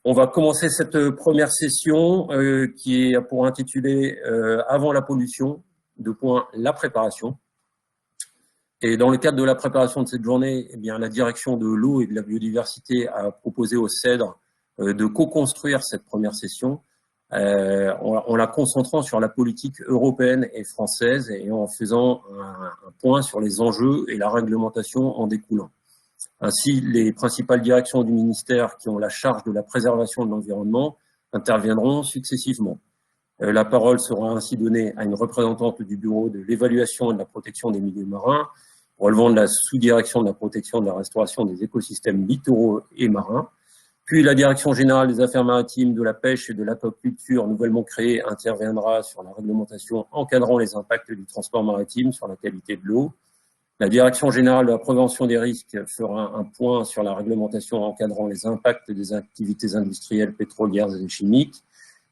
On va commencer cette première session qui est pour intituler Avant la pollution, la préparation. Et dans le cadre de la préparation de cette journée, eh bien, la direction de l'eau et de la biodiversité a proposé au CEDRE de co-construire cette première session en la concentrant sur la politique européenne et française et en faisant un point sur les enjeux et la réglementation en découlant. Ainsi, les principales directions du ministère qui ont la charge de la préservation de l'environnement interviendront successivement. La parole sera ainsi donnée à une représentante du Bureau de l'évaluation et de la protection des milieux marins, relevant de la sous-direction de la protection et de la restauration des écosystèmes littoraux et marins. Puis la Direction générale des affaires maritimes, de la pêche et de l'aquaculture nouvellement créée interviendra sur la réglementation encadrant les impacts du transport maritime sur la qualité de l'eau. La Direction générale de la prévention des risques fera un point sur la réglementation encadrant les impacts des activités industrielles pétrolières et chimiques.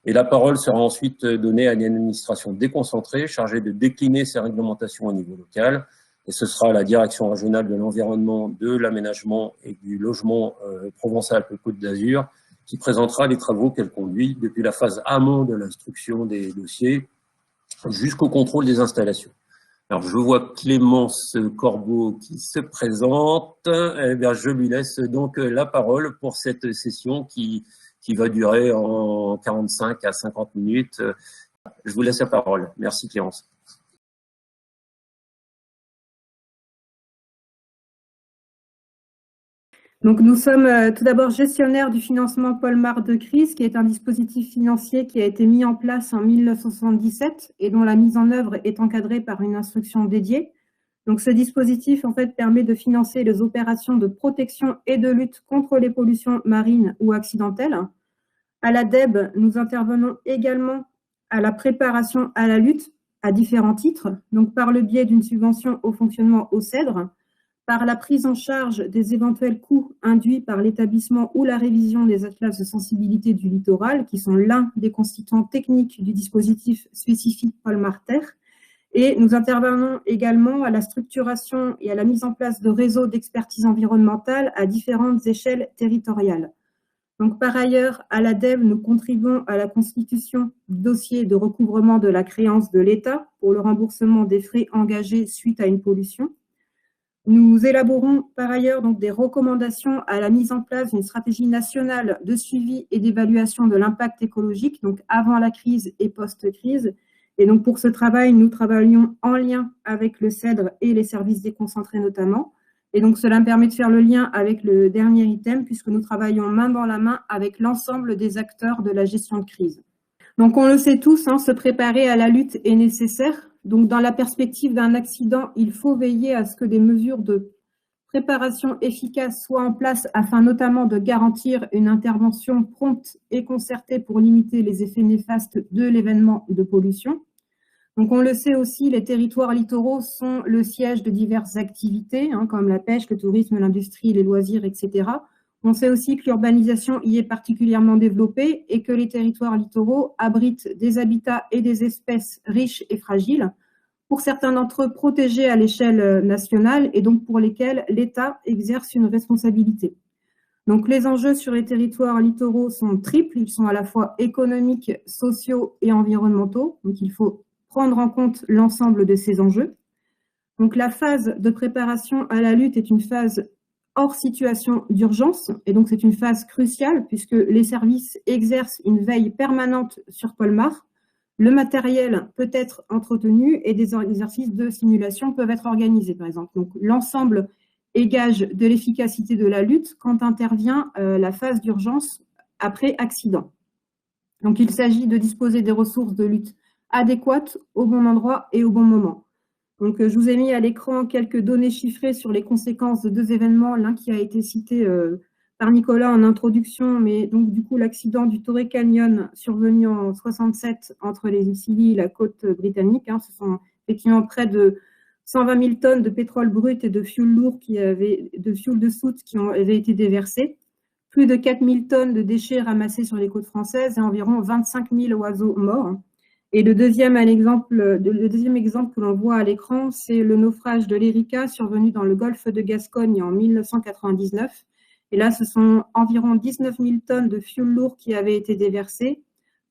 Et la parole sera ensuite donnée à une administration déconcentrée chargée de décliner ces réglementations au niveau local. Et ce sera la Direction régionale de l'environnement, de l'aménagement et du logement Provence-Alpes-Côte d'Azur qui présentera les travaux qu'elle conduit depuis la phase amont de l'instruction des dossiers jusqu'au contrôle des installations. Alors, je vois Clémence Corbeau qui se présente. Eh bien, je lui laisse donc la parole pour cette session qui va durer en 45 à 50 minutes. Je vous laisse la parole. Merci Clémence. Donc, nous sommes tout d'abord gestionnaires du financement Polmar de crise, qui est un dispositif financier qui a été mis en place en 1977 et dont la mise en œuvre est encadrée par une instruction dédiée. Donc, ce dispositif, en fait, permet de financer les opérations de protection et de lutte contre les pollutions marines ou accidentelles. À l'ADEB, nous intervenons également à la préparation à la lutte à différents titres, donc par le biais d'une subvention au fonctionnement au CEDRE, par la prise en charge des éventuels coûts induits par l'établissement ou la révision des atlas de sensibilité du littoral, qui sont l'un des constituants techniques du dispositif spécifique Polmar-Terre. Et nous intervenons également à la structuration et à la mise en place de réseaux d'expertise environnementale à différentes échelles territoriales. Donc, par ailleurs, à l'ADEB, nous contribuons à la constitution du dossier de recouvrement de la créance de l'État pour le remboursement des frais engagés suite à une pollution. Nous élaborons par ailleurs donc des recommandations à la mise en place d'une stratégie nationale de suivi et d'évaluation de l'impact écologique, donc avant la crise et post-crise. Et donc pour ce travail, nous travaillons en lien avec le CEDRE et les services déconcentrés notamment. Et donc cela me permet de faire le lien avec le dernier item, puisque nous travaillons main dans la main avec l'ensemble des acteurs de la gestion de crise. Donc on le sait tous, se préparer à la lutte est nécessaire. Donc, dans la perspective d'un accident, il faut veiller à ce que des mesures de préparation efficaces soient en place afin notamment de garantir une intervention prompte et concertée pour limiter les effets néfastes de l'événement de pollution. Donc, on le sait aussi, les territoires littoraux sont le siège de diverses activités, comme la pêche, le tourisme, l'industrie, les loisirs, etc. On sait aussi que l'urbanisation y est particulièrement développée et que les territoires littoraux abritent des habitats et des espèces riches et fragiles, pour certains d'entre eux protégés à l'échelle nationale et donc pour lesquels l'État exerce une responsabilité. Donc les enjeux sur les territoires littoraux sont triples, ils sont à la fois économiques, sociaux et environnementaux, donc il faut prendre en compte l'ensemble de ces enjeux. Donc la phase de préparation à la lutte est une phase hors situation d'urgence, et donc c'est une phase cruciale puisque les services exercent une veille permanente sur Polmar. Le matériel peut être entretenu et des exercices de simulation peuvent être organisés, par exemple. Donc l'ensemble est gage de l'efficacité de la lutte quand intervient la phase d'urgence après accident. Donc il s'agit de disposer des ressources de lutte adéquates au bon endroit et au bon moment. Donc, je vous ai mis à l'écran quelques données chiffrées sur les conséquences de deux événements, l'un qui a été cité par Nicolas en introduction, mais donc du coup l'accident du Torrey Canyon survenu en 67 entre les Scilly et la côte britannique. Ce sont effectivement près de 120 000 tonnes de pétrole brut et de fioul lourd de fioul de soute qui avaient été déversés, plus de 4 000 tonnes de déchets ramassés sur les côtes françaises et environ 25 000 oiseaux morts. Et le deuxième exemple que l'on voit à l'écran, c'est le naufrage de l'Erika survenu dans le golfe de Gascogne en 1999 Et là, ce sont environ 19 000 tonnes de fioul lourd qui avaient été déversées,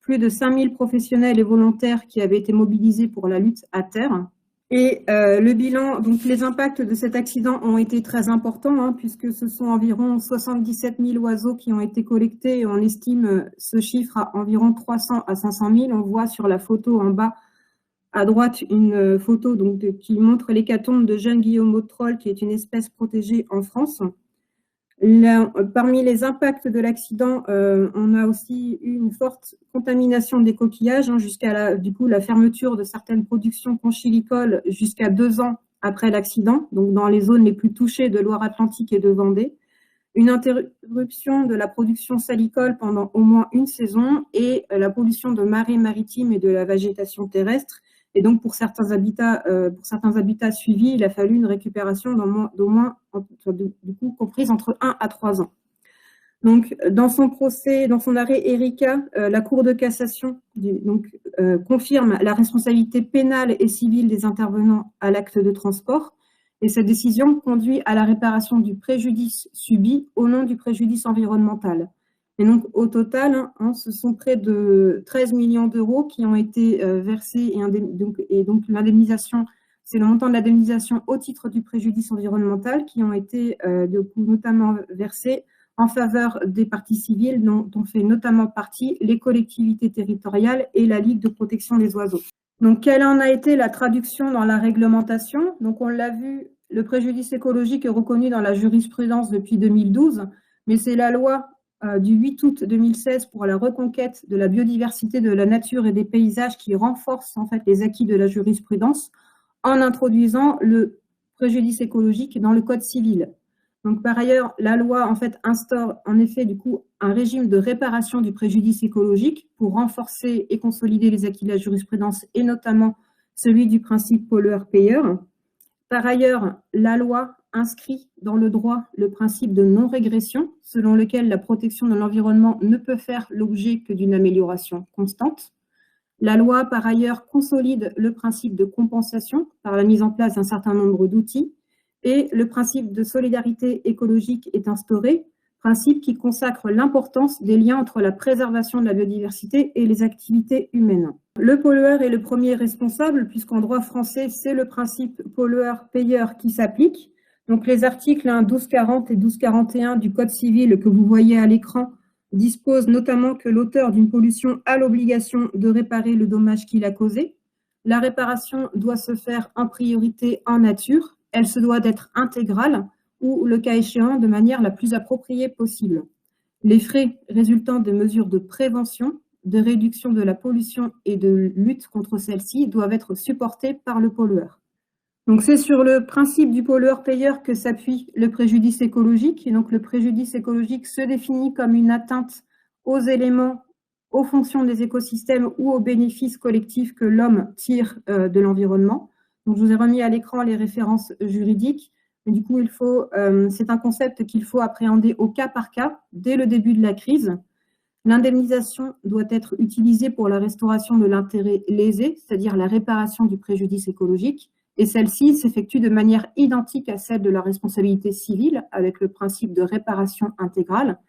plus de 5 000 professionnels et volontaires qui avaient été mobilisés pour la lutte à terre. Et le bilan, donc les impacts de cet accident ont été très importants, puisque ce sont environ 77 000 oiseaux qui ont été collectés et on estime ce chiffre à environ 300 à 500 000. On voit sur la photo en bas à droite une photo donc, qui montre l'hécatombe de jeune guillemot de troll, qui est une espèce protégée en France. Là, parmi les impacts de l'accident, on a aussi eu une forte contamination des coquillages, jusqu'à la fermeture de certaines productions conchilicoles jusqu'à 2 ans après l'accident, donc dans les zones les plus touchées de Loire-Atlantique et de Vendée. Une interruption de la production salicole pendant au moins une saison et la pollution de marées maritimes et de la végétation terrestre. Et donc, pour certains habitats suivis, il a fallu une récupération d'au moins, du coup, comprise entre 1 à 3 ans. Donc, dans son procès, dans son arrêt Erika, la Cour de cassation confirme la responsabilité pénale et civile des intervenants à l'acte de transport. Et cette décision conduit à la réparation du préjudice subi au nom du préjudice environnemental. Et donc, au total, ce sont près de 13 millions d'euros qui ont été versés et donc l'indemnisation, c'est le montant de l'indemnisation au titre du préjudice environnemental qui ont été notamment versés en faveur des parties civiles dont fait notamment partie les collectivités territoriales et la Ligue de protection des oiseaux. Donc, quelle en a été la traduction dans la réglementation? Donc, on l'a vu, le préjudice écologique est reconnu dans la jurisprudence depuis 2012, mais c'est la loi du 8 août 2016 pour la reconquête de la biodiversité, de la nature et des paysages qui renforce en fait les acquis de la jurisprudence en introduisant le préjudice écologique dans le Code civil. Donc, par ailleurs, la loi en fait instaure en effet du coup un régime de réparation du préjudice écologique pour renforcer et consolider les acquis de la jurisprudence et notamment celui du principe pollueur-payeur. Par ailleurs, la loi inscrit dans le droit le principe de non-régression, selon lequel la protection de l'environnement ne peut faire l'objet que d'une amélioration constante. La loi, par ailleurs, consolide le principe de compensation par la mise en place d'un certain nombre d'outils et le principe de solidarité écologique est instauré, principe qui consacre l'importance des liens entre la préservation de la biodiversité et les activités humaines. Le pollueur est le premier responsable, puisqu'en droit français, c'est le principe pollueur-payeur qui s'applique. Donc les articles 1240 et 1241 du Code civil que vous voyez à l'écran disposent notamment que l'auteur d'une pollution a l'obligation de réparer le dommage qu'il a causé. La réparation doit se faire en priorité en nature. Elle se doit d'être intégrale ou, le cas échéant, de manière la plus appropriée possible. Les frais résultant des mesures de prévention, de réduction de la pollution et de lutte contre celle-ci doivent être supportés par le pollueur. Donc, c'est sur le principe du pollueur-payeur que s'appuie le préjudice écologique. Et donc, le préjudice écologique se définit comme une atteinte aux éléments, aux fonctions des écosystèmes ou aux bénéfices collectifs que l'homme tire de l'environnement. Donc, je vous ai remis à l'écran les références juridiques. Mais du coup, c'est un concept qu'il faut appréhender au cas par cas dès le début de la crise. L'indemnisation doit être utilisée pour la restauration de l'intérêt lésé, c'est-à-dire la réparation du préjudice écologique, et celle-ci s'effectue de manière identique à celle de la responsabilité civile, avec le principe de réparation intégrale.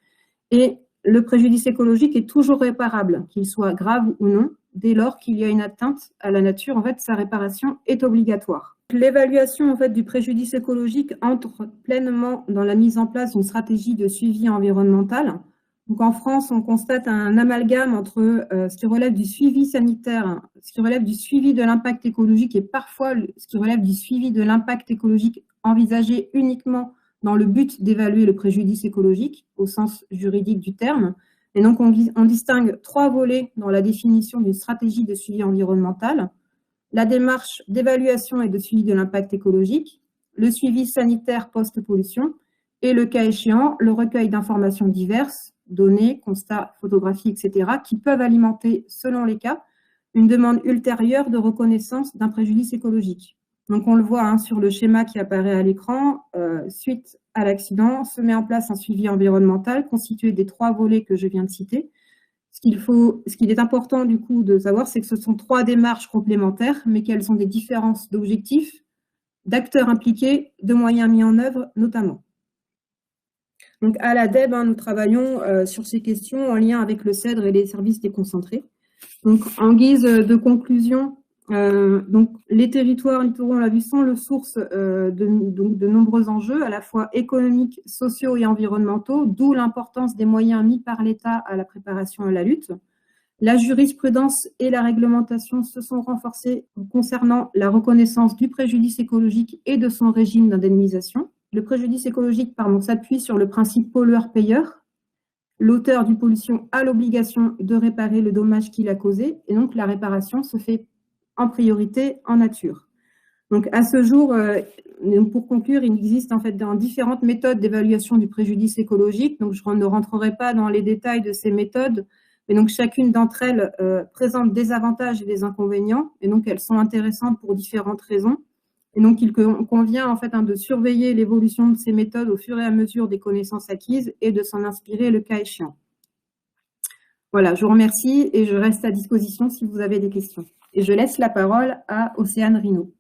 Et le préjudice écologique est toujours réparable, qu'il soit grave ou non. Dès lors qu'il y a une atteinte à la nature, en fait, sa réparation est obligatoire. L'évaluation en fait, du préjudice écologique entre pleinement dans la mise en place d'une stratégie de suivi environnemental. Donc, en France, on constate un amalgame entre ce qui relève du suivi sanitaire, ce qui relève du suivi de l'impact écologique et parfois ce qui relève du suivi de l'impact écologique envisagé uniquement dans le but d'évaluer le préjudice écologique au sens juridique du terme. Et donc, on distingue 3 volets dans la définition d'une stratégie de suivi environnemental. La démarche d'évaluation et de suivi de l'impact écologique, le suivi sanitaire post-pollution et, le cas échéant, le recueil d'informations diverses, données, constats, photographies, etc., qui peuvent alimenter, selon les cas, une demande ultérieure de reconnaissance d'un préjudice écologique. Donc, on le voit sur le schéma qui apparaît à l'écran, suite à l'accident, se met en place un suivi environnemental constitué des 3 volets que je viens de citer. Ce qu'il est important du coup de savoir, c'est que ce sont 3 démarches complémentaires, mais qu'elles ont des différences d'objectifs, d'acteurs impliqués, de moyens mis en œuvre notamment. Donc, à l'ADEB, nous travaillons sur ces questions en lien avec le CEDRE et les services déconcentrés. Donc, en guise de conclusion, donc, les territoires littoraux, on l'a vu, sont le source de nombreux enjeux, à la fois économiques, sociaux et environnementaux, d'où l'importance des moyens mis par l'État à la préparation à la lutte. La jurisprudence et la réglementation se sont renforcées concernant la reconnaissance du préjudice écologique et de son régime d'indemnisation. Le préjudice écologique, s'appuie sur le principe pollueur-payeur. L'auteur d'une pollution a l'obligation de réparer le dommage qu'il a causé, et donc la réparation se fait en priorité en nature. Donc à ce jour, pour conclure, il existe en fait différentes méthodes d'évaluation du préjudice écologique. Donc je ne rentrerai pas dans les détails de ces méthodes, mais donc chacune d'entre elles présente des avantages et des inconvénients, et donc elles sont intéressantes pour différentes raisons. Et donc, il convient en fait de surveiller l'évolution de ces méthodes au fur et à mesure des connaissances acquises et de s'en inspirer le cas échéant. Voilà, je vous remercie et je reste à disposition si vous avez des questions. Et je laisse la parole à Océane Rino.